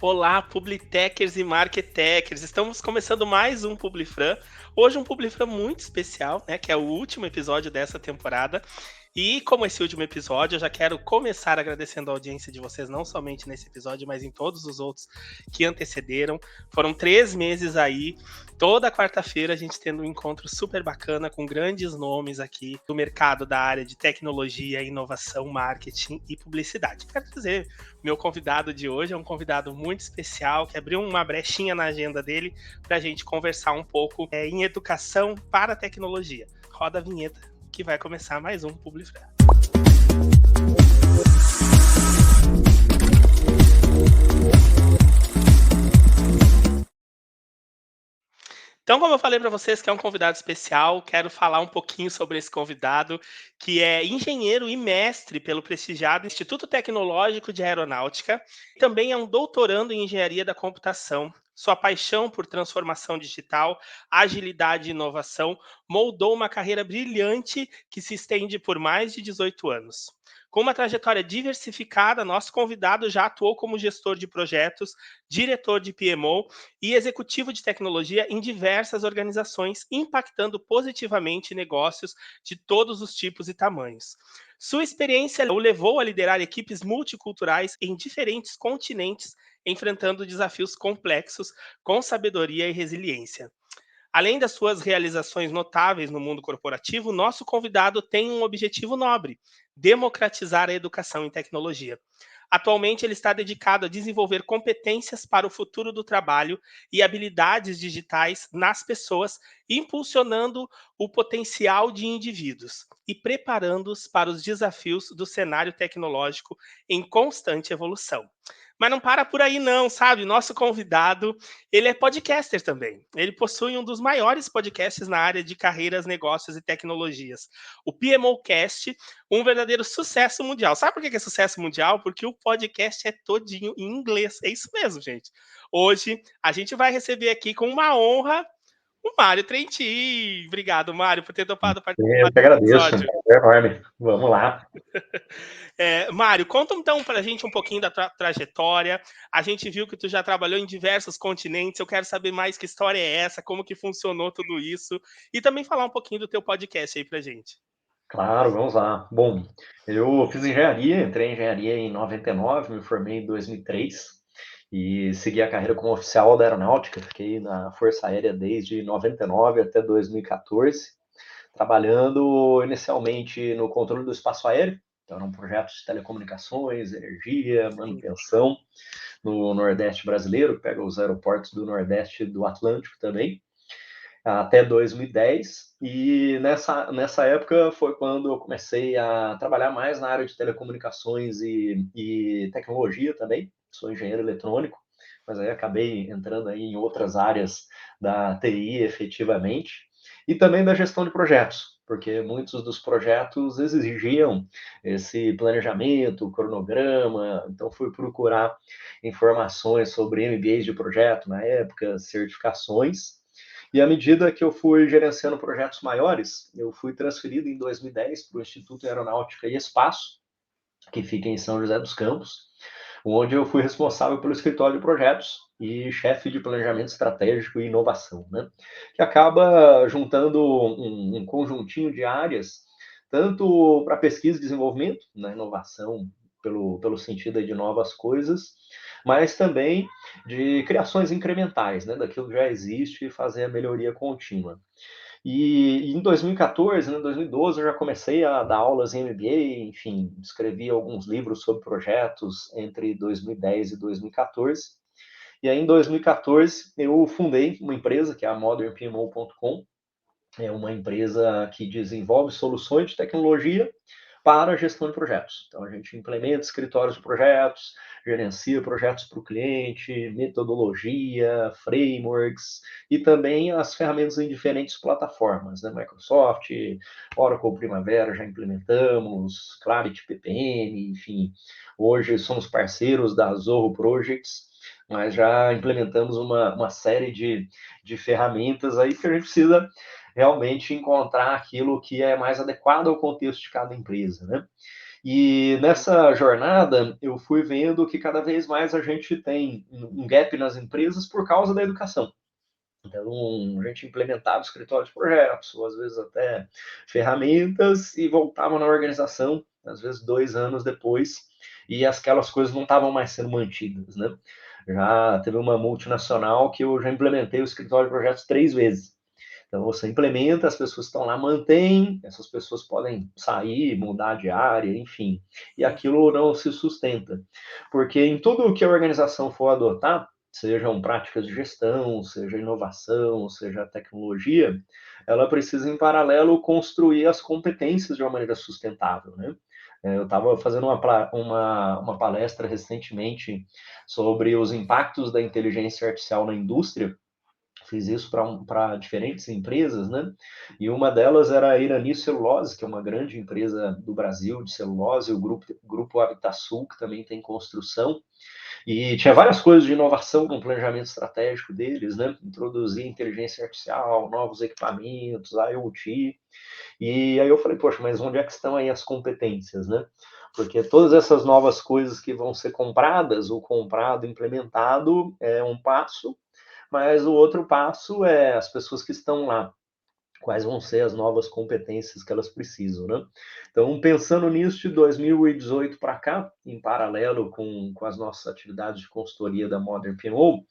Olá, Publitechers e Marketechers! Estamos começando mais um Publifran. Hoje um Publifran muito especial, né? Que é o último episódio dessa temporada. E como esse último episódio, eu já quero começar agradecendo a audiência de vocês, não somente nesse episódio, mas em todos os outros que antecederam. Foram 3 meses aí, toda quarta-feira a gente tendo um encontro super bacana com grandes nomes aqui do mercado da área de tecnologia, inovação, marketing e publicidade. Quero dizer, meu convidado de hoje é um convidado muito especial, que abriu uma brechinha na agenda dele para a gente conversar um pouco em educação para a tecnologia. Roda a vinheta que vai começar mais um Publifran. Então, como eu falei para vocês que é um convidado especial, quero falar um pouquinho sobre esse convidado, que é engenheiro e mestre pelo prestigiado Instituto Tecnológico de Aeronáutica. Também é um doutorando em engenharia da computação. Sua paixão por transformação digital, agilidade e inovação moldou uma carreira brilhante que se estende por mais de 18 anos. Com uma trajetória diversificada, nosso convidado já atuou como gestor de projetos, diretor de PMO e executivo de tecnologia em diversas organizações, impactando positivamente negócios de todos os tipos e tamanhos. Sua experiência o levou a liderar equipes multiculturais em diferentes continentes, enfrentando desafios complexos com sabedoria e resiliência. Além das suas realizações notáveis no mundo corporativo, nosso convidado tem um objetivo nobre: democratizar a educação em tecnologia. Atualmente, ele está dedicado a desenvolver competências para o futuro do trabalho e habilidades digitais nas pessoas, impulsionando o potencial de indivíduos e preparando-os para os desafios do cenário tecnológico em constante evolução. Mas não para por aí não, sabe? Nosso convidado, ele é podcaster também. Ele possui um dos maiores podcasts na área de carreiras, negócios e tecnologias. O PMOcast, um verdadeiro sucesso mundial. Sabe por que é sucesso mundial? Porque o podcast é todinho em inglês. É isso mesmo, gente. Hoje a gente vai receber aqui com uma honra o Mário Trentin. Obrigado, Mário, por ter topado participar Eu que desse agradeço, um episódio. prazer enorme. Vamos lá. Mário, conta então pra gente um pouquinho da trajetória. A gente viu que tu já trabalhou em diversos continentes. Eu quero saber mais que história é essa, como que funcionou tudo isso. E também falar um pouquinho do teu podcast aí pra gente. Claro, vamos lá. Bom, eu fiz engenharia, entrei em engenharia em 99, me formei em 2003 e segui a carreira como oficial da aeronáutica. Fiquei na Força Aérea desde 99 até 2014, trabalhando inicialmente no controle do espaço aéreo. Então, eram projetos de telecomunicações, energia, manutenção no Nordeste brasileiro, pega os aeroportos do Nordeste e do Atlântico também, até 2010, e nessa época foi quando eu comecei a trabalhar mais na área de telecomunicações e tecnologia também. Sou engenheiro eletrônico, mas aí acabei entrando aí em outras áreas da TI efetivamente, e também da gestão de projetos, porque muitos dos projetos exigiam esse planejamento, cronograma, então fui procurar informações sobre MBAs de projeto na época, certificações, e à medida que eu fui gerenciando projetos maiores, eu fui transferido em 2010 para o Instituto Aeronáutica e Espaço, que fica em São José dos Campos, onde eu fui responsável pelo escritório de projetos e chefe de planejamento estratégico e inovação, né? Que acaba juntando um conjuntinho de áreas, tanto para pesquisa e desenvolvimento, na inovação, pelo sentido de novas coisas, mas também de criações incrementais, né, daquilo que já existe e fazer a melhoria contínua. E em 2014, né, 2012, eu já comecei a dar aulas em MBA, enfim, escrevi alguns livros sobre projetos entre 2010 e 2014. E aí, em 2014, eu fundei uma empresa, que é a modernpmo.com, é uma empresa que desenvolve soluções de tecnologia para a gestão de projetos. Então, a gente implementa escritórios de projetos, gerencia projetos para o cliente, metodologia, frameworks e também as ferramentas em diferentes plataformas, né? Microsoft, Oracle Primavera já implementamos, Clarity PPM, enfim. Hoje somos parceiros da Zorro Projects, mas já implementamos uma série de ferramentas aí que a gente precisa realmente encontrar aquilo que é mais adequado ao contexto de cada empresa, né? E nessa jornada, eu fui vendo que cada vez mais a gente tem um gap nas empresas por causa da educação. Então, a gente implementava escritório de projetos, ou às vezes até ferramentas, e voltava na organização, às vezes 2 anos depois, e aquelas coisas não estavam mais sendo mantidas, né? Já teve uma multinacional que eu já implementei o escritório de projetos 3 vezes. Então, você implementa, as pessoas estão lá, mantêm, essas pessoas podem sair, mudar de área, enfim, e aquilo não se sustenta. Porque em tudo que a organização for adotar, sejam práticas de gestão, seja inovação, seja tecnologia, ela precisa, em paralelo, construir as competências de uma maneira sustentável, né? Eu estava fazendo uma palestra recentemente sobre os impactos da inteligência artificial na indústria. Fiz isso para diferentes empresas, né? E uma delas era a Irani Celulose, que é uma grande empresa do Brasil de celulose, o grupo Habitasul, que também tem construção. E tinha várias coisas de inovação no planejamento estratégico deles, né? Introduzir inteligência artificial, novos equipamentos, IoT. E aí eu falei, poxa, mas onde é que estão aí as competências, né? Porque todas essas novas coisas que vão ser compradas, o comprado, implementado, é um passo, mas o outro passo é as pessoas que estão lá, quais vão ser as novas competências que elas precisam, né? Então, pensando nisso, de 2018 para cá, em paralelo com as nossas atividades de consultoria da Modern PMO,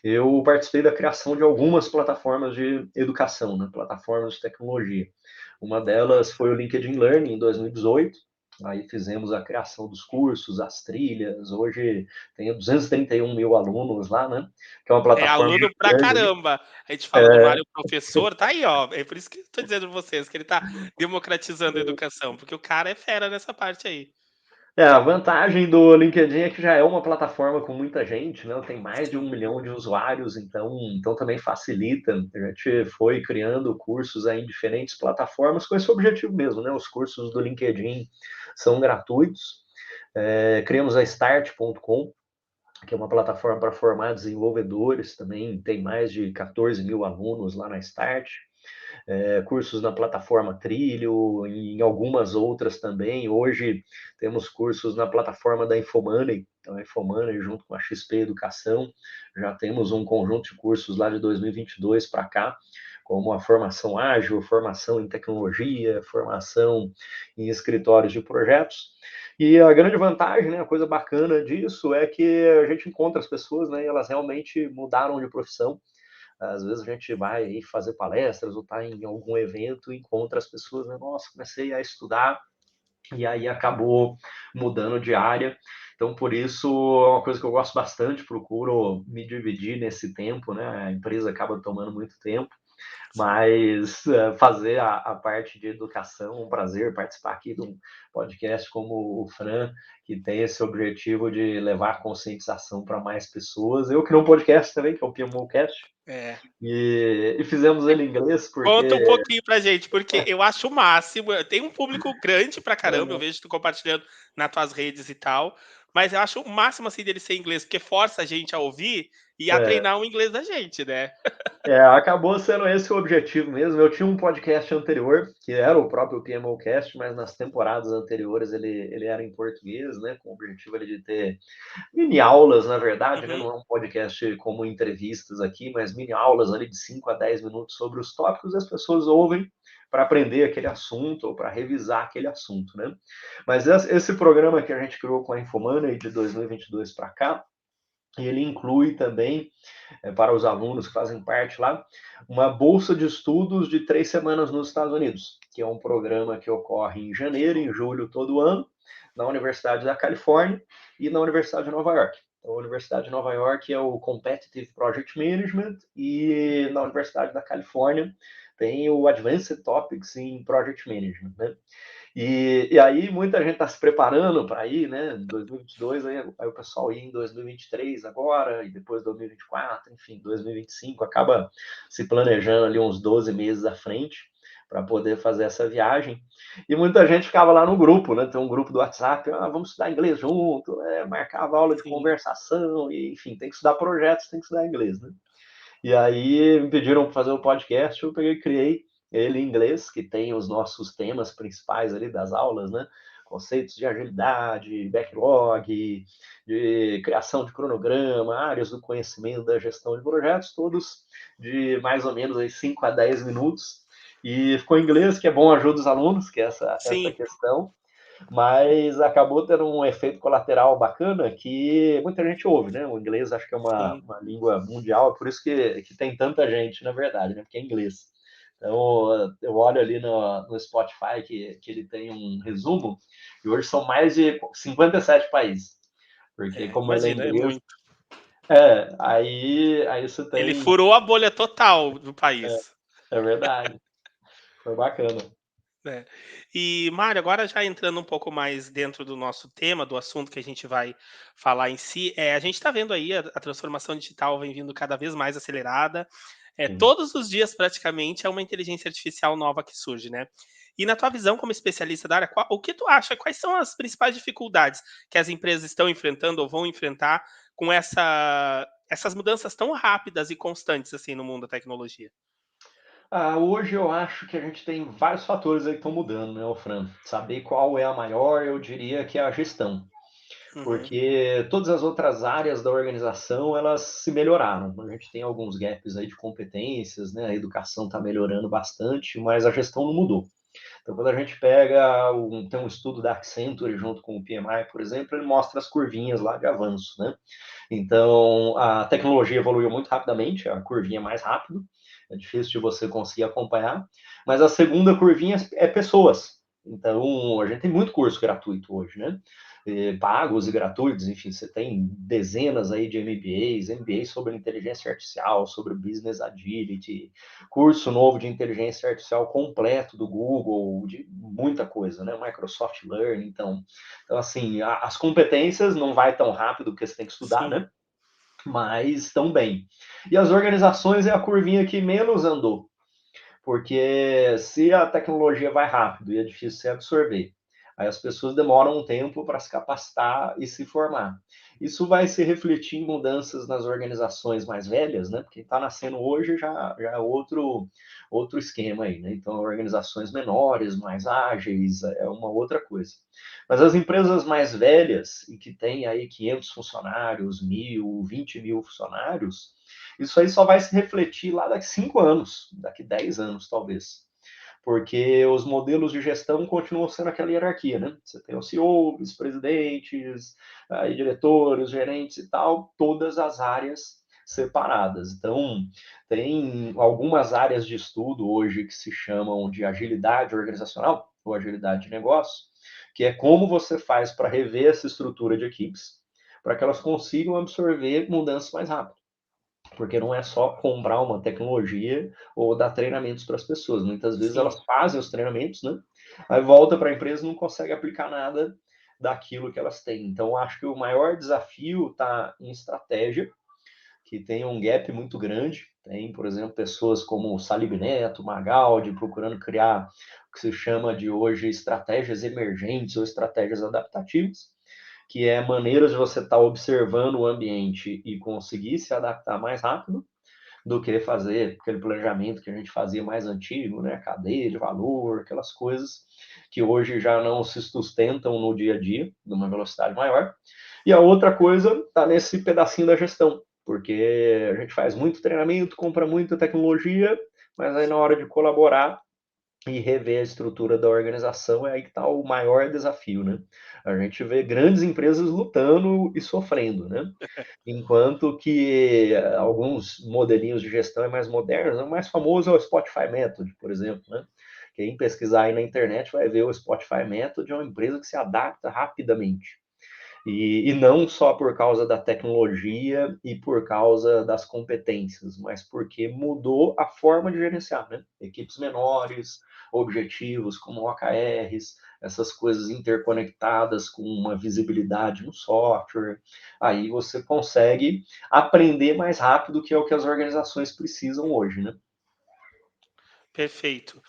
eu participei da criação de algumas plataformas de educação, né? Plataformas de tecnologia. Uma delas foi o LinkedIn Learning, em 2018. Aí fizemos a criação dos cursos, as trilhas. Hoje tem 231 mil alunos lá, né? Que é uma É plataforma de aluno pra learning. caramba. A gente fala do Mário professor, tá aí, ó. É por isso que eu tô dizendo pra vocês que ele tá democratizando a educação, porque o cara é fera nessa parte aí. A vantagem do LinkedIn é que já é uma plataforma com muita gente, né? Tem mais de 1 milhão de usuários, então também facilita. A gente foi criando cursos aí em diferentes plataformas com esse objetivo mesmo, né? Os cursos do LinkedIn são gratuitos. Criamos a Start.com, que é uma plataforma para formar desenvolvedores, também tem mais de 14 mil alunos lá na Start. Cursos na plataforma Trilho, em algumas outras também. Hoje temos cursos na plataforma da Infomoney, então a Infomoney junto com a XP Educação, já temos um conjunto de cursos lá de 2022 para cá, como a formação ágil, formação em tecnologia, formação em escritórios de projetos. E a grande vantagem, né, a coisa bacana disso é que a gente encontra as pessoas, né, e elas realmente mudaram de profissão. Às vezes a gente vai aí fazer palestras ou está em algum evento e encontra as pessoas, né? Nossa, comecei a estudar e aí acabou mudando de área. Então, por isso, é uma coisa que eu gosto bastante, procuro me dividir nesse tempo, né? A empresa acaba tomando muito tempo, Sim. mas fazer a parte de educação, um prazer participar aqui de um podcast como o Fran, que tem esse objetivo de levar conscientização para mais pessoas. Eu criei um podcast também, que é o PMOcast, É. e fizemos ele em inglês Conta porque um pouquinho pra gente, porque eu acho o máximo. Tem um público grande pra caramba, eu vejo tu compartilhando nas tuas redes e tal, mas eu acho o máximo, assim, dele ser inglês, porque força a gente a ouvir e a é, treinar o inglês da gente, né. acabou sendo esse o objetivo mesmo. Eu tinha um podcast anterior, que era o próprio PMOcast, mas nas temporadas anteriores ele era em português, né? Com o objetivo ali de ter mini aulas, na verdade, né? Uhum. Não é um podcast como entrevistas aqui, mas mini aulas ali de 5 a 10 minutos sobre os tópicos e as pessoas ouvem para aprender aquele assunto ou para revisar aquele assunto, né? Mas esse programa que a gente criou com a Infomoney de 2022 para cá, ele inclui também, para os alunos que fazem parte lá, uma bolsa de estudos de 3 semanas nos Estados Unidos, que é um programa que ocorre em janeiro, em julho todo ano, na Universidade da Califórnia e na Universidade de Nova York. Então, a Universidade de Nova York é o Competitive Project Management e na Universidade da Califórnia tem o Advanced Topics in Project Management, né? E aí muita gente está se preparando para ir, né? Em 2022, aí o pessoal ia em 2023 agora, e depois 2024, enfim, 2025, acaba se planejando ali uns 12 meses à frente para poder fazer essa viagem. E muita gente ficava lá no grupo, né? Tem um grupo do WhatsApp, vamos estudar inglês junto, marcava aula de Sim. conversação, e enfim, tem que estudar projetos, tem que estudar inglês, né? E aí me pediram para fazer o podcast, eu peguei e criei ele em inglês, que tem os nossos temas principais ali das aulas, né? conceitos de agilidade, backlog, de criação de cronograma, áreas do conhecimento da gestão de projetos, todos de mais ou menos aí 5 a 10 minutos. E ficou em inglês, que é bom, ajuda os alunos, que é essa Sim, questão, mas acabou tendo um efeito colateral bacana que muita gente ouve, né? O inglês acho que é sim. uma língua mundial, é por isso que tem tanta gente, na verdade, né? Porque é inglês. Então, eu olho ali no Spotify que ele tem um resumo, e hoje são mais de 57 países, porque como ele é Imagina, é inglês, muito. aí você Ele tem, furou a bolha total do é, país. é verdade, foi bacana. É. E, Mário, agora já entrando um pouco mais dentro do nosso tema, do assunto que a gente vai falar em si, a gente está vendo aí a transformação digital vem vindo cada vez mais acelerada. Sim. Todos os dias, praticamente, é uma inteligência artificial nova que surge, né? E na tua visão como especialista da área, o que tu acha? Quais são as principais dificuldades que as empresas estão enfrentando ou vão enfrentar com essas mudanças tão rápidas e constantes assim no mundo da tecnologia? Hoje eu acho que a gente tem vários fatores aí que estão mudando, né, Fran? Saber qual é a maior, eu diria que é a gestão, Uhum, porque todas as outras áreas da organização, elas se melhoraram. A gente tem alguns gaps aí de competências, né? A educação está melhorando bastante, mas a gestão não mudou. Então, quando a gente pega, tem um estudo da Accenture junto com o PMI, por exemplo, ele mostra as curvinhas lá de avanço, né? Então, a tecnologia evoluiu muito rapidamente, a curvinha é mais rápido, é difícil de você conseguir acompanhar, mas a segunda curvinha é pessoas. Então, a gente tem muito curso gratuito hoje, né? Pagos e gratuitos, enfim, você tem dezenas aí de MBAs sobre inteligência artificial, sobre business agility, curso novo de inteligência artificial completo do Google, de muita coisa, né? Microsoft Learning, então assim, as competências não vai tão rápido porque você tem que estudar, sim, né? Mas estão bem. E as organizações é a curvinha que menos andou, porque se a tecnologia vai rápido e é difícil se absorver, aí as pessoas demoram um tempo para se capacitar e se formar. Isso vai se refletir em mudanças nas organizações mais velhas, né? Porque está nascendo hoje já é outro esquema aí, né? Então, organizações menores, mais ágeis, é uma outra coisa. Mas as empresas mais velhas e que têm aí 500 funcionários, 1.000, 20.000 funcionários, isso aí só vai se refletir lá daqui 5 anos, daqui 10 anos, talvez. Porque os modelos de gestão continuam sendo aquela hierarquia, né? Você tem o CEO, vice-presidentes, aí diretores, gerentes e tal, todas as áreas separadas. Então, tem algumas áreas de estudo hoje que se chamam de agilidade organizacional ou agilidade de negócio, que é como você faz para rever essa estrutura de equipes, para que elas consigam absorver mudanças mais rápido, porque não é só comprar uma tecnologia ou dar treinamentos para as pessoas. Muitas vezes sim. elas fazem os treinamentos, né? Aí volta para a empresa e não consegue aplicar nada daquilo que elas têm. Então, acho que o maior desafio está em estratégia, que tem um gap muito grande. Tem, por exemplo, pessoas como o Salib Neto, Magaldi, procurando criar o que se chama de hoje estratégias emergentes ou estratégias adaptativas, que é maneiras de você estar observando o ambiente e conseguir se adaptar mais rápido do que fazer aquele planejamento que a gente fazia mais antigo, né? Cadeia de valor, aquelas coisas que hoje já não se sustentam no dia a dia, numa velocidade maior. E a outra coisa está nesse pedacinho da gestão, porque a gente faz muito treinamento, compra muita tecnologia, mas aí na hora de colaborar e rever a estrutura da organização é aí que está o maior desafio, né? A gente vê grandes empresas lutando e sofrendo, né? Enquanto que alguns modelinhos de gestão é mais modernos, o mais famoso é o Spotify Method, por exemplo, né? Quem pesquisar aí na internet vai ver o Spotify Method, é uma empresa que se adapta rapidamente. E não só por causa da tecnologia e por causa das competências, mas porque mudou a forma de gerenciar, né? Equipes menores, objetivos como OKRs, essas coisas interconectadas com uma visibilidade no software. Aí você consegue aprender mais rápido, que é o que as organizações precisam hoje, né? Perfeito.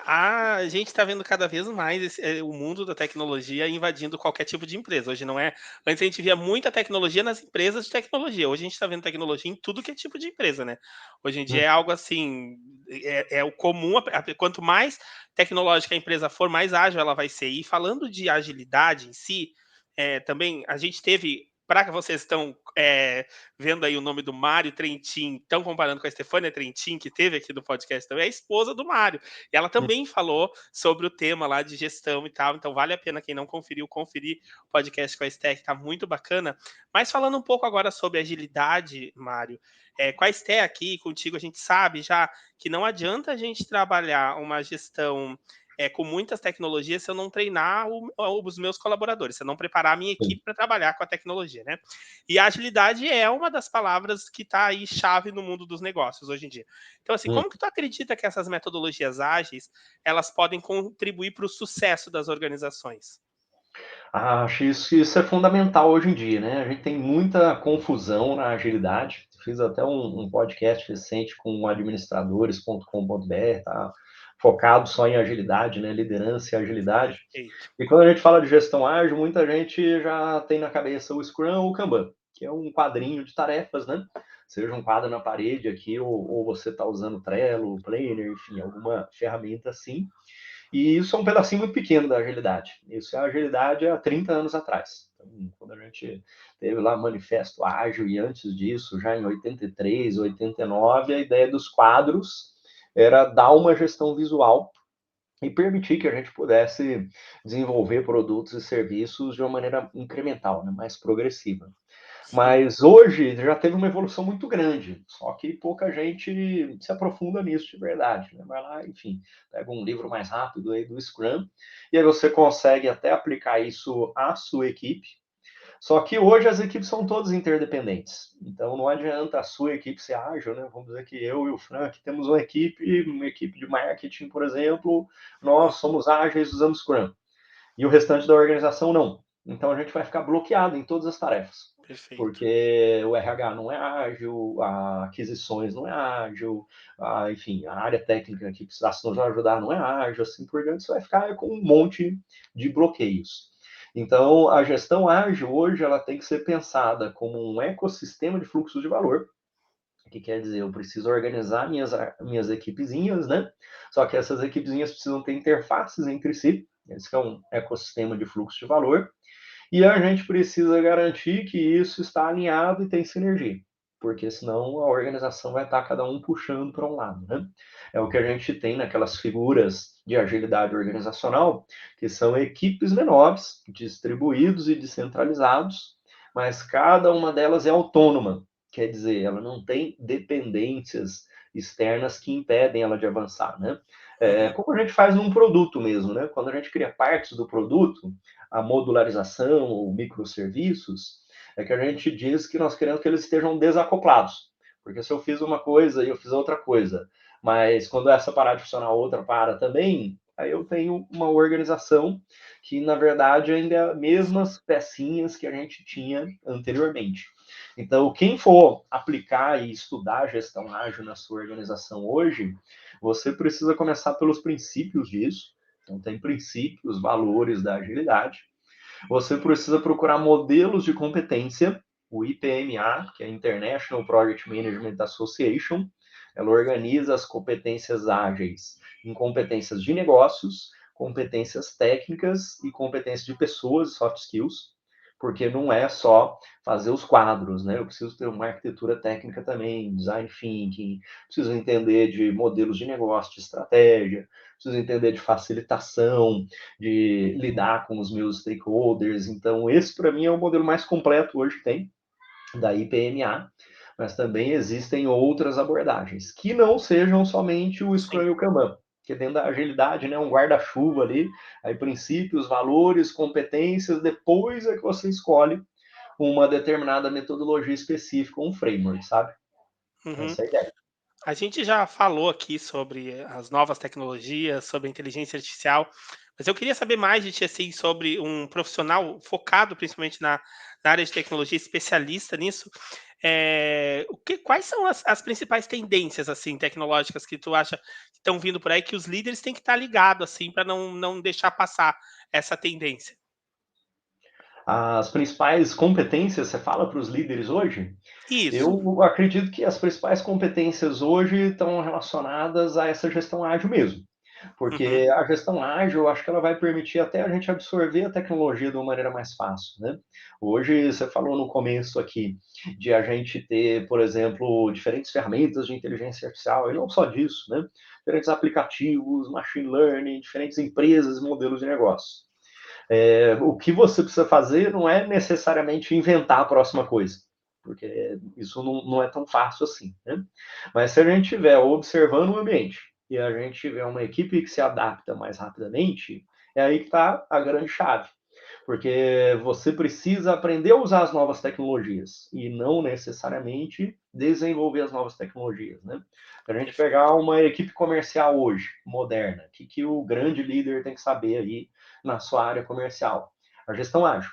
A gente está vendo cada vez mais o mundo da tecnologia invadindo qualquer tipo de empresa. Hoje não é. Antes a gente via muita tecnologia nas empresas de tecnologia. Hoje a gente está vendo tecnologia em tudo que é tipo de empresa, né? Hoje em dia Hum, é algo assim, é o comum. Quanto mais tecnológica a empresa for, mais ágil ela vai ser. E falando de agilidade em si, também a gente teve. Para que vocês estão vendo aí o nome do Mário Trentin, estão comparando com a Stefania Trentin, que teve aqui no podcast também, é a esposa do Mário. E ela hum, também falou sobre o tema lá de gestão e tal, então vale a pena quem não conferiu, conferir o podcast com a Esté, que tá muito bacana. Mas falando um pouco agora sobre agilidade, Mário, com a Esté aqui, contigo, a gente sabe já que não adianta a gente trabalhar uma gestão com muitas tecnologias se eu não treinar os meus colaboradores, se eu não preparar a minha sim. equipe para trabalhar com a tecnologia, né? E a agilidade é uma das palavras que está aí chave no mundo dos negócios hoje em dia. Então, assim, Hum. como que tu acredita que essas metodologias ágeis elas podem contribuir para o sucesso das organizações? Acho isso é fundamental hoje em dia, né? A gente tem muita confusão na agilidade. Fiz até um podcast recente com administradores.com.br, tá? Focado só em agilidade, né? Liderança e agilidade. Perfeito. E quando a gente fala de gestão ágil, muita gente já tem na cabeça o Scrum ou o Kanban, que é um quadrinho de tarefas, né? Seja um quadro na parede aqui, ou você está usando Trello, Planner, enfim, alguma ferramenta assim. E isso é um pedacinho muito pequeno da agilidade. Isso é a agilidade há 30 anos atrás. Então, quando a gente teve lá o Manifesto Ágil, e antes disso, já em 83, 89, a ideia dos quadros era dar uma gestão visual e permitir que a gente pudesse desenvolver produtos e serviços de uma maneira incremental, né, mais progressiva. Sim, Mas hoje já teve uma evolução muito grande, só que pouca gente se aprofunda nisso de verdade, né? Vai lá, enfim, pega um livro mais rápido aí do Scrum, e aí você consegue até aplicar isso à sua equipe. Só que hoje as equipes são todas interdependentes. Então não adianta a sua equipe ser ágil, né? Vamos dizer que eu e o Frank temos uma equipe de marketing, por exemplo, nós somos ágeis, usamos Scrum. E o restante da organização não. Então a gente vai ficar bloqueado em todas as tarefas. perfeito. Porque o RH não é ágil, a aquisições não é ágil, enfim, a área técnica que precisasse nos ajudar não é ágil, assim por diante, você vai ficar com um monte de bloqueios. Então, a gestão ágil hoje ela tem que ser pensada como um ecossistema de fluxos de valor, que quer dizer, eu preciso organizar minhas equipezinhas, né? Só que essas equipezinhas precisam ter interfaces entre si, esse é um ecossistema de fluxo de valor, e a gente precisa garantir que isso está alinhado e tem sinergia, porque senão a organização vai estar cada um puxando para um lado, né? É o que a gente tem naquelas figuras de agilidade organizacional, que são equipes menores, distribuídos e descentralizados, mas cada uma delas é autônoma, quer dizer, ela não tem dependências externas que impedem ela de avançar, né? Uhum. Como a gente faz num produto mesmo, né? Quando a gente cria partes do produto, a modularização ou microserviços, é que a gente diz que nós queremos que eles estejam desacoplados. Porque se eu fiz uma coisa e eu fiz outra coisa, mas quando essa parar de funcionar, a outra para também, aí eu tenho uma organização que, na verdade, ainda é as mesmas pecinhas que a gente tinha anteriormente. Então, quem for aplicar e estudar gestão ágil na sua organização hoje, você precisa começar pelos princípios disso. Então, tem princípios, valores da agilidade. Você precisa procurar modelos de competência, o IPMA, que é International Project Management Association. Ela organiza as competências ágeis em competências de negócios, competências técnicas e competências de pessoas, soft skills, porque não é só fazer os quadros, né? Eu preciso ter uma arquitetura técnica também, design thinking, preciso entender de modelos de negócio, de estratégia, preciso entender de facilitação, de lidar com os meus stakeholders. Então, esse para mim é o modelo mais completo hoje que tem, da IPMA, mas também existem outras abordagens, que não sejam somente o Scrum Sim. e o Kanban, que dentro da agilidade, né, um guarda-chuva ali, aí princípios, valores, competências, depois é que você escolhe uma determinada metodologia específica, um framework, sabe? Uhum. Essa é a ideia. A gente já falou aqui sobre as novas tecnologias, sobre a inteligência artificial, Mas eu queria saber mais de ti, assim, sobre um profissional focado principalmente na área de tecnologia, especialista nisso. Quais são as principais tendências, assim, tecnológicas que tu acha que estão vindo por aí, que os líderes têm que estar ligados, assim, para não deixar passar essa tendência? As principais competências, você fala para os líderes hoje? Isso. Eu acredito que as principais competências hoje estão relacionadas a essa gestão ágil mesmo. Uhum. Porque a gestão ágil, eu acho que ela vai permitir até a gente absorver a tecnologia de uma maneira mais fácil, né? Hoje, você falou no começo aqui de a gente ter, por exemplo, diferentes ferramentas de inteligência artificial, e não só disso, né? Diferentes aplicativos, machine learning, diferentes empresas e modelos de negócio. O que você precisa fazer não é necessariamente inventar a próxima coisa, porque isso não é tão fácil assim, né? Mas se a gente estiver observando o ambiente e a gente tiver uma equipe que se adapta mais rapidamente, é aí que está a grande chave. Porque você precisa aprender a usar as novas tecnologias e não necessariamente desenvolver as novas tecnologias, né? A gente pegar Perfeito. uma equipe comercial hoje, moderna, o que o grande líder tem que saber aí na sua área comercial? A gestão ágil,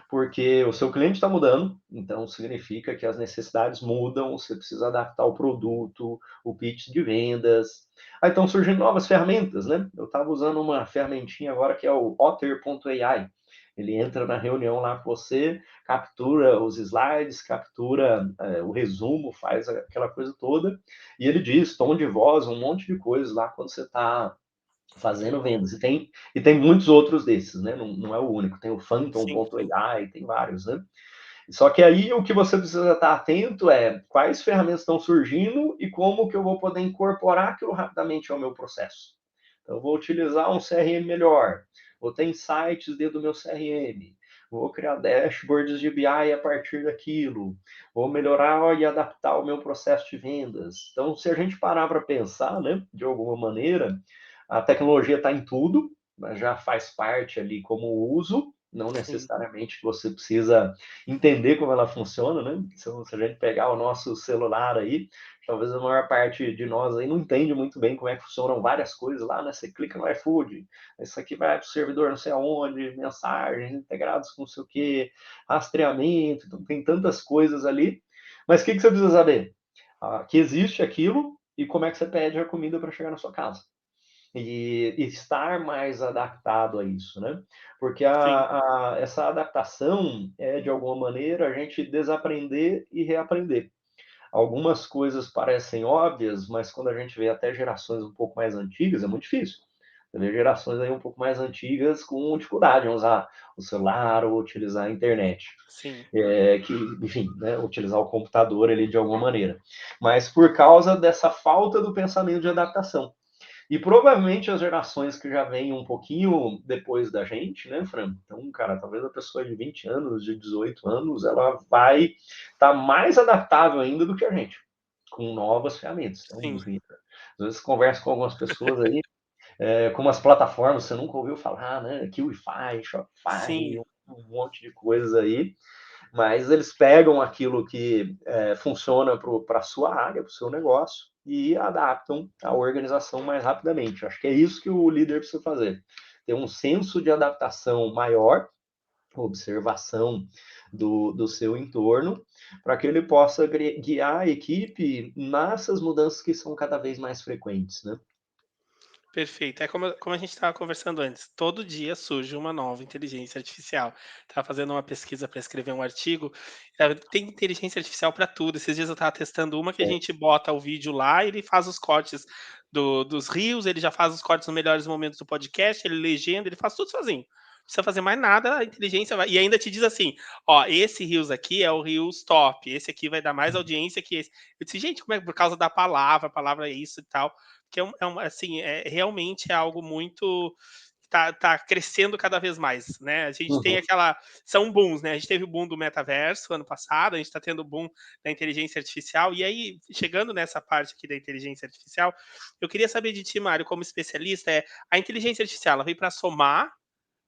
porque o seu cliente está mudando, então significa que as necessidades mudam, você precisa adaptar o produto, o pitch de vendas. Aí estão surgindo novas ferramentas, né? Eu estava usando uma ferramentinha agora que é o Otter.ai. Ele entra na reunião lá com você, captura os slides, captura o resumo, faz aquela coisa toda, e ele diz tom de voz, um monte de coisas lá quando você está fazendo vendas. E tem muitos outros desses, né? Não é o único. Tem o Sim, sim. Phantom.ai, tem vários, né? Só que aí o que você precisa estar atento é quais ferramentas estão surgindo e como que eu vou poder incorporar aquilo rapidamente ao meu processo. Então, eu vou utilizar um CRM melhor, vou ter insights dentro do meu CRM, vou criar dashboards de BI a partir daquilo, vou melhorar e adaptar o meu processo de vendas. Então, se a gente parar para pensar, né, de alguma maneira, a tecnologia está em tudo, mas já faz parte ali como uso, não Sim. necessariamente você precisa entender como ela funciona, né? Se a gente pegar o nosso celular aí, talvez a maior parte de nós aí não entende muito bem como é que funcionam várias coisas lá, né? Você clica no iFood, isso aqui vai para o servidor não sei aonde, mensagens integradas com não sei o quê, rastreamento, então tem tantas coisas ali. Mas o que você precisa saber? Que existe aquilo e como é que você pede a comida para chegar na sua casa e estar mais adaptado a isso, né? Porque Sim. essa adaptação é, de alguma maneira, a gente desaprender e reaprender. Algumas coisas parecem óbvias, mas quando a gente vê até gerações um pouco mais antigas, é muito difícil. Você vê gerações aí um pouco mais antigas com dificuldade em usar o celular ou utilizar a internet. Sim. Enfim, né, utilizar o computador ali de alguma maneira. Mas por causa dessa falta do pensamento de adaptação. E provavelmente as gerações que já vêm um pouquinho depois da gente, né, Fran? Então, cara, talvez a pessoa de 20 anos, de 18 anos, ela vai estar mais adaptável ainda do que a gente, com novas ferramentas. Então, Sim. enfim, às vezes converso com algumas pessoas aí, com umas plataformas que você nunca ouviu falar, né? Kiwify, Shopify, Sim. um monte de coisas aí, mas eles pegam aquilo que funciona para a sua área, para o seu negócio, e adaptam a organização mais rapidamente. Acho que é isso que o líder precisa fazer. Ter um senso de adaptação maior, observação do seu entorno, para que ele possa guiar a equipe nessas mudanças que são cada vez mais frequentes, né? Perfeito. É como a gente estava conversando antes, todo dia surge uma nova inteligência artificial. Estava fazendo uma pesquisa para escrever um artigo, tem inteligência artificial para tudo. Esses dias eu estava testando uma que a É. gente bota o vídeo lá e ele faz os cortes dos reels, ele já faz os cortes nos melhores momentos do podcast, ele legenda, ele faz tudo sozinho. Não precisa fazer mais nada, a inteligência vai. E ainda te diz assim: ó, esse Reels aqui é o Reels top, esse aqui vai dar mais audiência que esse. Eu disse, gente, como é por causa da palavra, a palavra é isso e tal. Que assim, realmente é algo muito tá crescendo cada vez mais, né? A gente tem Uhum. aquela são booms, né? A gente teve o boom do metaverso ano passado, a gente está tendo o boom da inteligência artificial. E aí, chegando nessa parte aqui da inteligência artificial, eu queria saber de ti, Mário, como especialista, a inteligência artificial, ela veio para somar,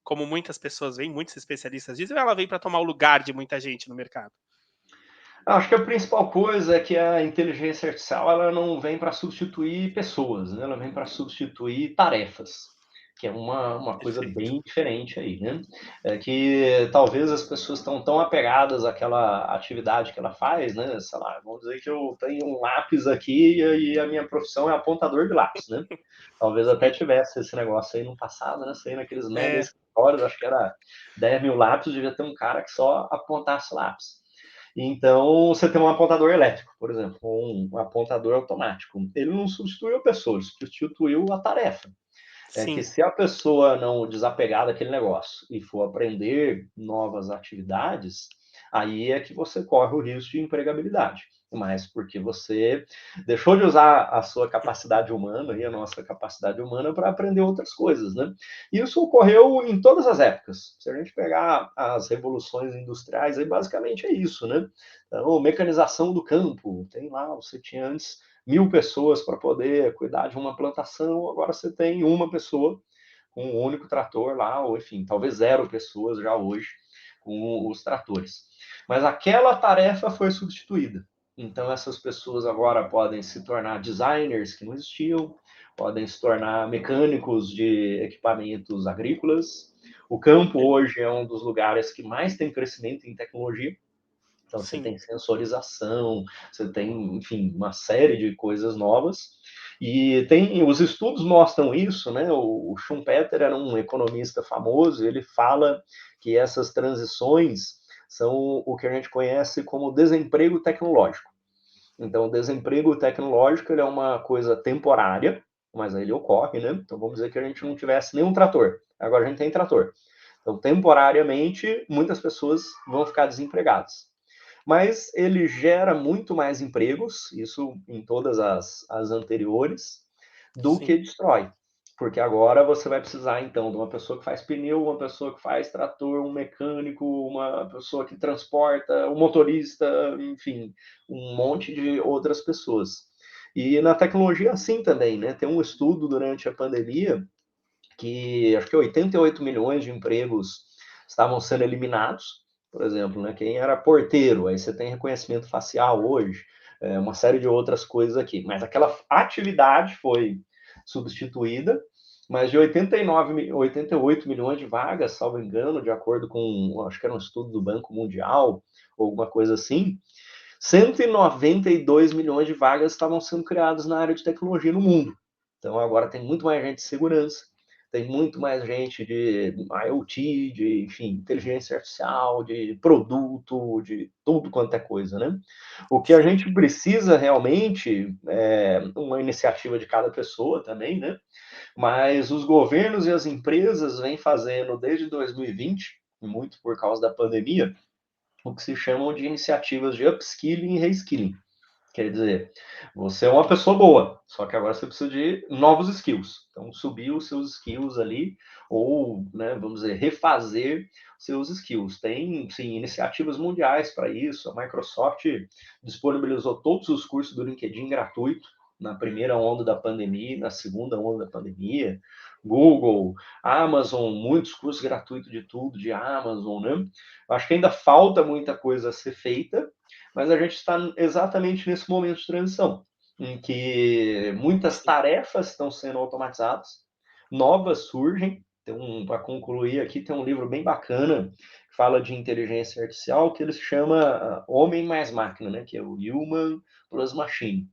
como muitas pessoas veem, muitos especialistas dizem, ou ela veio para tomar o lugar de muita gente no mercado? Acho que a principal coisa é que a inteligência artificial ela não vem para substituir pessoas, né? Ela vem para substituir tarefas. que é uma coisa perfeito. bem diferente aí, né? É que talvez as pessoas estão tão apegadas àquela atividade que ela faz, né? Sei lá, vamos dizer que eu tenho um lápis aqui e a minha profissão é apontador de lápis, né? Talvez até Sim. tivesse esse negócio aí no passado, né? Sei naqueles mega É, escritórios, acho que era 10 mil lápis, devia ter um cara que só apontasse lápis. Então, você tem um apontador elétrico, por exemplo, ou um apontador automático. Ele não substituiu a pessoa, ele substituiu a tarefa. É que sim, se a pessoa não desapegar daquele negócio e for aprender novas atividades, aí é que você corre o risco de empregabilidade. Mas porque você deixou de usar a sua capacidade humana e a nossa capacidade humana para aprender outras coisas, né? E isso ocorreu em todas as épocas. Se a gente pegar as revoluções industriais, aí basicamente é isso, né? Então, mecanização do campo, tem lá, você tinha antes 1.000 pessoas para poder cuidar de uma plantação, agora você tem uma pessoa com um único trator lá, ou enfim, talvez 0 pessoas já hoje com os tratores. Mas aquela tarefa foi substituída. Então, essas pessoas agora podem se tornar designers que não existiam, podem se tornar mecânicos de equipamentos agrícolas. O campo hoje é um dos lugares que mais tem crescimento em tecnologia. Então, você sim, tem sensorização, você tem, enfim, uma série de coisas novas. E tem, os estudos mostram isso, né? O Schumpeter era um economista famoso, ele fala que essas transições são o que a gente conhece como desemprego tecnológico. Então, o desemprego tecnológico ele é uma coisa temporária, mas ele ocorre, né? Então, vamos dizer que a gente não tivesse nenhum trator, agora a gente tem trator. Então, temporariamente, muitas pessoas vão ficar desempregadas, mas ele gera muito mais empregos, isso em todas as anteriores, do que sim, destrói. Porque agora você vai precisar, então, de uma pessoa que faz pneu, uma pessoa que faz trator, um mecânico, uma pessoa que transporta, um motorista, enfim, um monte de outras pessoas. E na tecnologia, assim também, né? Tem um estudo durante a pandemia que acho que 88 milhões de empregos estavam sendo eliminados, por exemplo, né? Quem era porteiro, aí você tem reconhecimento facial hoje, uma série de outras coisas aqui, mas aquela atividade foi substituída, mas de 89, 88 milhões de vagas, salvo engano, de acordo com, acho que era um estudo do Banco Mundial, ou alguma coisa assim, 192 milhões de vagas estavam sendo criadas na área de tecnologia no mundo. Então agora tem muito mais gente de segurança, tem muito mais gente de IoT, de, enfim, inteligência artificial, de produto, de tudo quanto é coisa, né? O que a sim, gente precisa realmente é uma iniciativa de cada pessoa também, né? Mas os governos e as empresas vêm fazendo desde 2020, muito por causa da pandemia, o que se chamam de iniciativas de upskilling e reskilling. Quer dizer, você é uma pessoa boa, só que agora você precisa de novos skills. Então, subir os seus skills ali, ou, né, vamos dizer, refazer seus skills. Tem, sim, iniciativas mundiais para isso. A Microsoft disponibilizou todos os cursos do LinkedIn gratuito na primeira onda da pandemia, na segunda onda da pandemia. Google, Amazon, muitos cursos gratuitos de tudo, de Amazon, né? Acho que ainda falta muita coisa a ser feita, mas a gente está exatamente nesse momento de transição, em que muitas sim, tarefas estão sendo automatizadas, novas surgem. Para concluir aqui, tem um livro bem bacana que fala de inteligência artificial, que ele se chama Homem mais Máquina, né? Que é o Human plus Machine.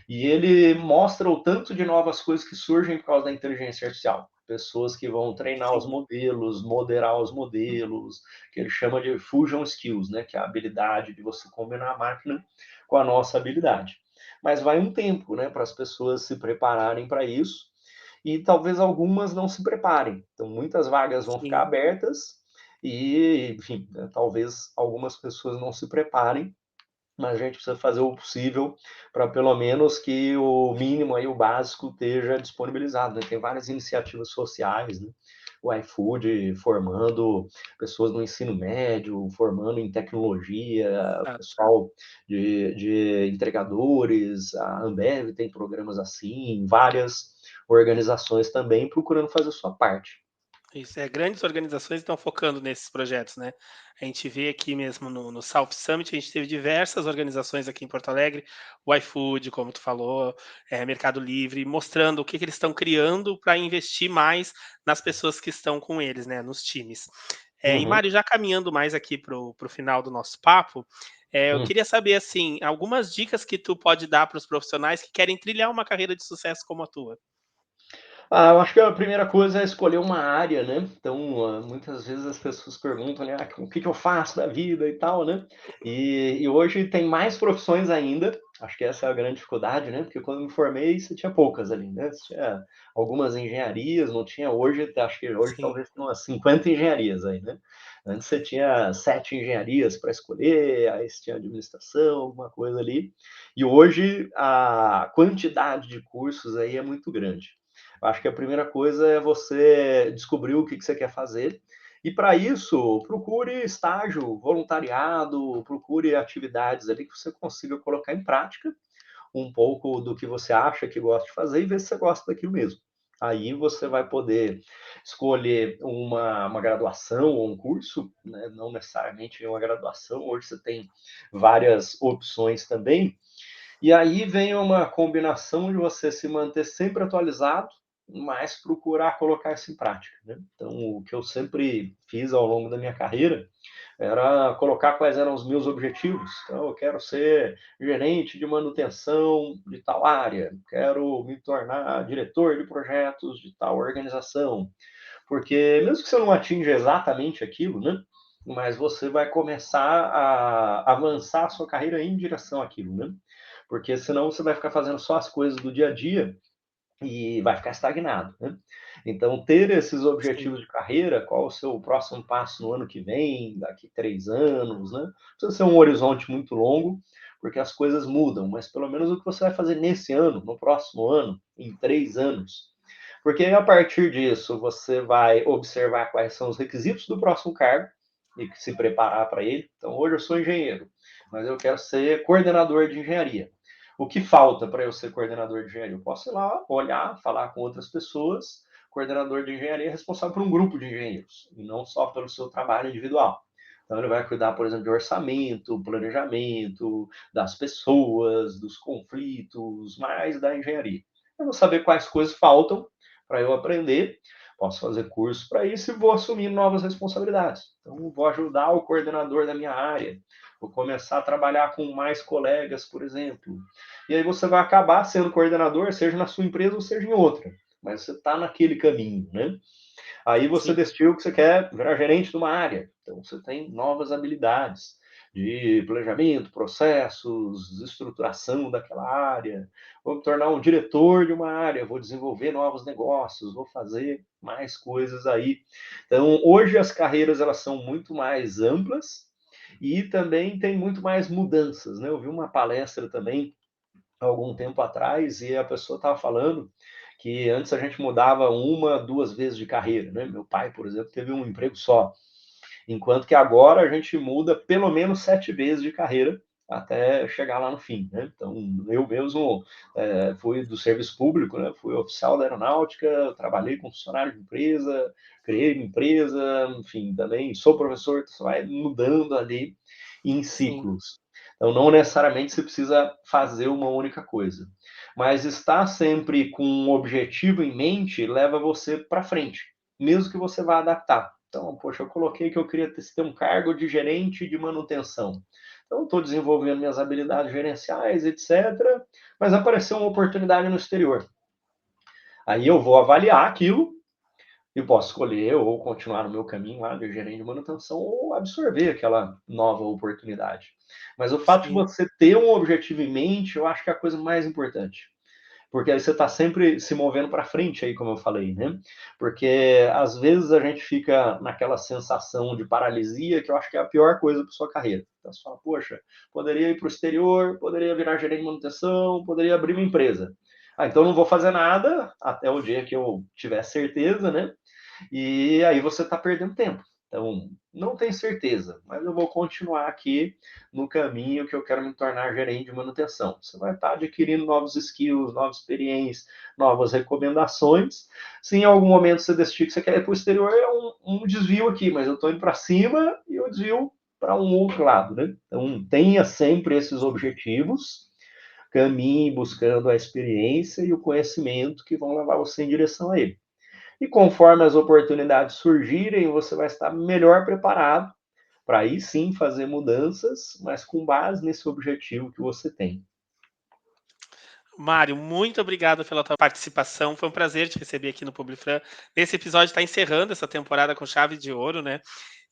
E ele mostra o tanto de novas coisas que surgem por causa da inteligência artificial. Pessoas que vão treinar os sim, modelos, moderar os modelos, que ele chama de fusion skills, né? Que é a habilidade de você combinar a máquina com a nossa habilidade. Mas vai um tempo, né? Para as pessoas se prepararem para isso. E talvez algumas não se preparem. Então, muitas vagas vão ficar sim, abertas e, enfim, né, talvez algumas pessoas não se preparem, mas a gente precisa fazer o possível para pelo menos que o mínimo aí, o básico, esteja disponibilizado, né? Tem várias iniciativas sociais, né? O iFood formando pessoas no ensino médio, formando em tecnologia, exato. pessoal de entregadores, a Ambev tem programas assim, várias organizações também procurando fazer a sua parte. Isso, grandes organizações estão focando nesses projetos, né. A gente vê aqui mesmo no South Summit, a gente teve diversas organizações aqui em Porto Alegre, o iFood, como tu falou, Mercado Livre, mostrando o que que eles estão criando para investir mais nas pessoas que estão com eles, né, nos times. E Uhum. Mário, já caminhando mais aqui para o final do nosso papo, eu Hum. queria saber, assim, algumas dicas que tu pode dar para os profissionais que querem trilhar uma carreira de sucesso como a tua. Eu acho que a primeira coisa é escolher uma área, né. Então, muitas vezes as pessoas perguntam, né: "O que que eu faço da vida e tal", né. E hoje tem mais profissões ainda, acho que essa é a grande dificuldade, né, porque quando eu me formei você tinha poucas ali, né, você tinha algumas engenharias, não tinha hoje acho que hoje Sim, talvez tenha umas 50 engenharias aí, né. Antes você tinha 7 engenharias para escolher, aí você tinha administração, alguma coisa ali, e hoje a quantidade de cursos aí é muito grande. Eu acho que a primeira coisa é você descobrir o que que você quer fazer, e para isso, procure estágio, voluntariado, procure atividades ali que você consiga colocar em prática um pouco do que você acha que gosta de fazer e ver se você gosta daquilo mesmo. Aí você vai poder escolher uma graduação ou um curso, né, não necessariamente uma graduação, hoje você tem várias opções também, e aí vem uma combinação de você se manter sempre atualizado, mas procurar colocar isso em prática, né. Então o que eu sempre fiz ao longo da minha carreira, era colocar quais eram os meus objetivos. Então eu quero ser gerente de manutenção de tal área, quero me tornar diretor de projetos de tal organização, porque mesmo que você não atinja exatamente aquilo, né, mas você vai começar a avançar a sua carreira em direção àquilo, né. Porque senão você vai ficar fazendo só as coisas do dia a dia e vai ficar estagnado, né. Então ter esses sim, objetivos de carreira, qual o seu próximo passo no ano que vem, daqui 3 anos, né. Não precisa ser um horizonte muito longo, porque as coisas mudam, mas pelo menos o que você vai fazer nesse ano, no próximo ano, em 3 anos. Porque a partir disso você vai observar quais são os requisitos do próximo cargo e se preparar para ele. Então hoje eu sou engenheiro, mas eu quero ser coordenador de engenharia. O que falta para eu ser coordenador de engenharia? Eu posso ir lá, olhar, falar com outras pessoas. Coordenador de engenharia é responsável por um grupo de engenheiros, e não só pelo seu trabalho individual. Então, ele vai cuidar, por exemplo, de orçamento, planejamento, das pessoas, dos conflitos, mais da engenharia. Eu vou saber quais coisas faltam para eu aprender, posso fazer curso para isso e vou assumir novas responsabilidades. Então, vou ajudar o coordenador da minha área, vou começar a trabalhar com mais colegas, por exemplo. E aí você vai acabar sendo coordenador, seja na sua empresa ou seja em outra. Mas você está naquele caminho, né? Aí você sim, decidiu que você quer virar gerente de uma área. Então você tem novas habilidades de planejamento, processos, estruturação daquela área. Vou me tornar um diretor de uma área, vou desenvolver novos negócios, vou fazer mais coisas aí. Então, hoje as carreiras elas são muito mais amplas e também tem muito mais mudanças, né? Eu vi uma palestra também há algum tempo atrás e a pessoa estava falando que antes a gente mudava uma, duas vezes de carreira, né? Meu pai, por exemplo, teve um emprego só, enquanto que agora a gente muda pelo menos 7 vezes de carreira até chegar lá no fim, né? Então, eu mesmo fui do serviço público, né? Fui oficial da aeronáutica, trabalhei com funcionário de empresa, criei uma empresa, enfim, também sou professor, então você vai mudando ali em sim. ciclos. Então, não necessariamente você precisa fazer uma única coisa, mas estar sempre com um objetivo em mente leva você para frente, mesmo que você vá adaptar. Então, poxa, eu coloquei que eu queria ter um cargo de gerente de manutenção. Então, estou desenvolvendo minhas habilidades gerenciais, etc. Mas apareceu uma oportunidade no exterior. Aí eu vou avaliar aquilo e posso escolher ou continuar no meu caminho lá de gerente de manutenção ou absorver aquela nova oportunidade. Mas o fato de Sim, você ter um objetivo em mente, eu acho que é a coisa mais importante. Porque aí você está sempre se movendo para frente aí, como eu falei, né? Porque às vezes a gente fica naquela sensação de paralisia, que eu acho que é a pior coisa para sua carreira. Então você fala, poxa, poderia ir para o exterior, poderia virar gerente de manutenção, poderia abrir uma empresa. Então não vou fazer nada até o dia que eu tiver certeza, né? E aí você está perdendo tempo. Então, não tenho certeza, mas eu vou continuar aqui no caminho que eu quero me tornar gerente de manutenção. Você vai estar adquirindo novos skills, novas experiências, novas recomendações. Se em algum momento você decidir que você quer ir para o exterior, é um desvio aqui, mas eu estou indo para cima e eu desvio para um outro lado, né? Então, tenha sempre esses objetivos, caminhe buscando a experiência e o conhecimento que vão levar você em direção a ele. E conforme as oportunidades surgirem, você vai estar melhor preparado para aí sim fazer mudanças, mas com base nesse objetivo que você tem. Mário, muito obrigado pela tua participação. Foi um prazer te receber aqui no Publifran. Nesse episódio está encerrando essa temporada com chave de ouro, né?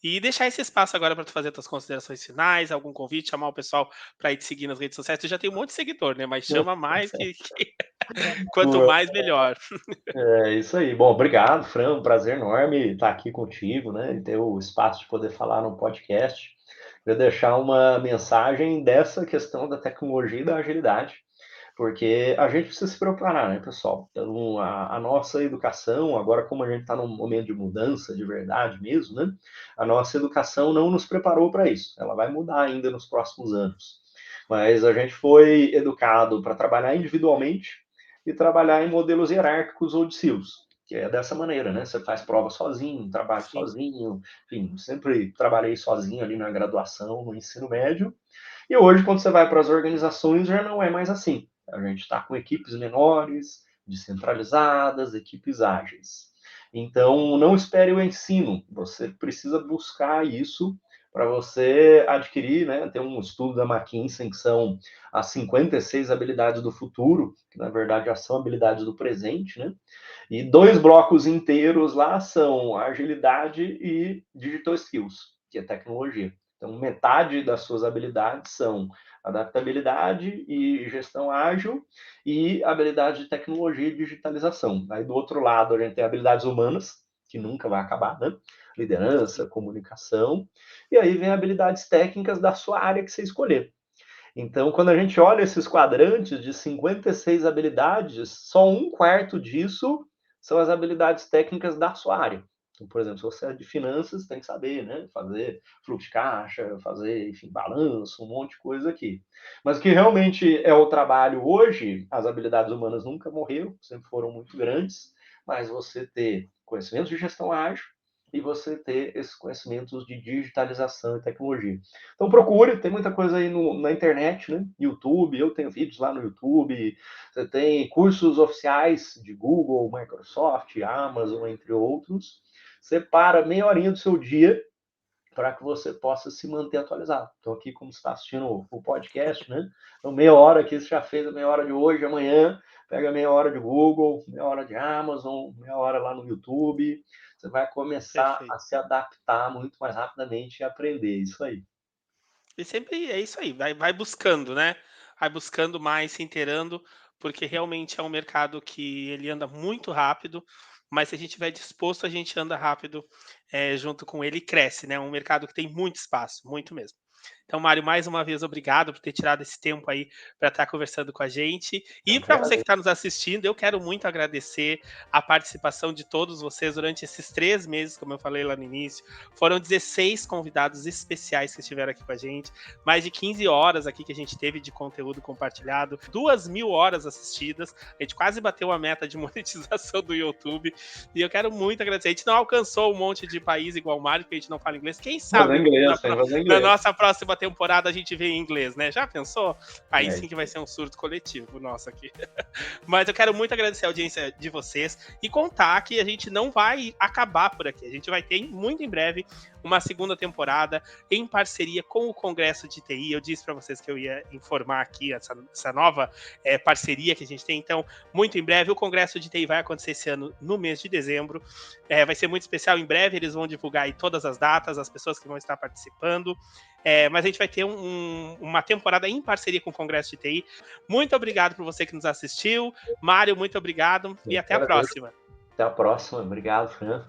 E deixar esse espaço agora para tu fazer tuas considerações finais, algum convite, chamar o pessoal para ir te seguir nas redes sociais. Tu já tem um monte de seguidor, né? Mas chama mais que quanto mais melhor. É isso aí. Bom, obrigado, Fran. Um prazer enorme estar aqui contigo, né? E ter o espaço de poder falar no podcast. Eu deixar uma mensagem dessa questão da tecnologia e da agilidade, porque a gente precisa se preparar, né, pessoal? Então, a nossa educação, agora como a gente está num momento de mudança de verdade mesmo, né? A nossa educação não nos preparou para isso. Ela vai mudar ainda nos próximos anos. Mas a gente foi educado para trabalhar individualmente e trabalhar em modelos hierárquicos ou de silos, que é dessa maneira, né? Você faz prova sozinho, trabalha Sim. sozinho, enfim, sempre trabalhei sozinho ali na graduação, no ensino médio, e hoje, quando você vai para as organizações, já não é mais assim. A gente está com equipes menores, descentralizadas, equipes ágeis. Então, não espere o ensino, você precisa buscar isso para você adquirir, né? Tem um estudo da McKinsey que são as 56 habilidades do futuro, que na verdade já são habilidades do presente, né? E 2 blocos inteiros lá são agilidade e digital skills, que é tecnologia. Então, metade das suas habilidades são adaptabilidade e gestão ágil e habilidade de tecnologia e digitalização. Aí, do outro lado, a gente tem habilidades humanas, que nunca vai acabar, né? Liderança, comunicação. E aí vem habilidades técnicas da sua área que você escolher. Então, quando a gente olha esses quadrantes de 56 habilidades, só um quarto disso são as habilidades técnicas da sua área. Então, por exemplo, se você é de finanças, tem que saber, né? Fazer fluxo de caixa, fazer, enfim, balanço, um monte de coisa aqui. Mas o que realmente é o trabalho hoje, as habilidades humanas nunca morreram, sempre foram muito grandes, mas você ter conhecimentos de gestão ágil e você ter esses conhecimentos de digitalização e tecnologia. Então procure, tem muita coisa aí na internet, né? YouTube, eu tenho vídeos lá no YouTube, você tem cursos oficiais de Google, Microsoft, Amazon, entre outros. Separa meia horinha do seu dia para que você possa se manter atualizado. Então aqui, como você está assistindo o podcast, né? Então meia hora aqui, você já fez a meia hora de hoje, amanhã, pega meia hora de Google, meia hora de Amazon, meia hora lá no YouTube. Você vai começar a Perfeito. se adaptar muito mais rapidamente e aprender isso aí. E sempre é isso aí, vai buscando, né? Vai buscando mais, se inteirando, porque realmente é um mercado que ele anda muito rápido, mas se a gente estiver disposto, a gente anda rápido, junto com ele e cresce, né? É um mercado que tem muito espaço, muito mesmo. Então, Mário, mais uma vez, obrigado por ter tirado esse tempo aí para estar conversando com a gente. E Eu que para você que agradeço. está nos assistindo, eu quero muito agradecer a participação de todos vocês durante esses 3 meses, como eu falei lá no início. Foram 16 convidados especiais que estiveram aqui com a gente, mais de 15 horas aqui que a gente teve de conteúdo compartilhado, 2.000 horas assistidas. A gente quase bateu a meta de monetização do YouTube. E eu quero muito agradecer. A gente não alcançou um monte de país igual o Mário, porque a gente não fala inglês. Quem Fazer sabe inglês, tem que fazer na inglês. nossa próxima temporada a gente vê em inglês, né? Já pensou? Aí É sim que isso vai aí. ser um surto coletivo nosso aqui. Mas eu quero muito agradecer a audiência de vocês e contar que a gente não vai acabar por aqui. A gente vai ter muito em breve uma segunda temporada em parceria com o Congresso de TI. Eu disse para vocês que eu ia informar aqui essa nova parceria que a gente tem. Então, muito em breve, o Congresso de TI vai acontecer esse ano no mês de dezembro. Vai ser muito especial. Em breve eles vão divulgar aí todas as datas, as pessoas que vão estar participando. Mas a gente vai ter uma temporada em parceria com o Congresso de TI. Muito obrigado por você que nos assistiu. Mário, muito obrigado e Eu até que a agradeço. próxima. Até a próxima. Obrigado, Fran.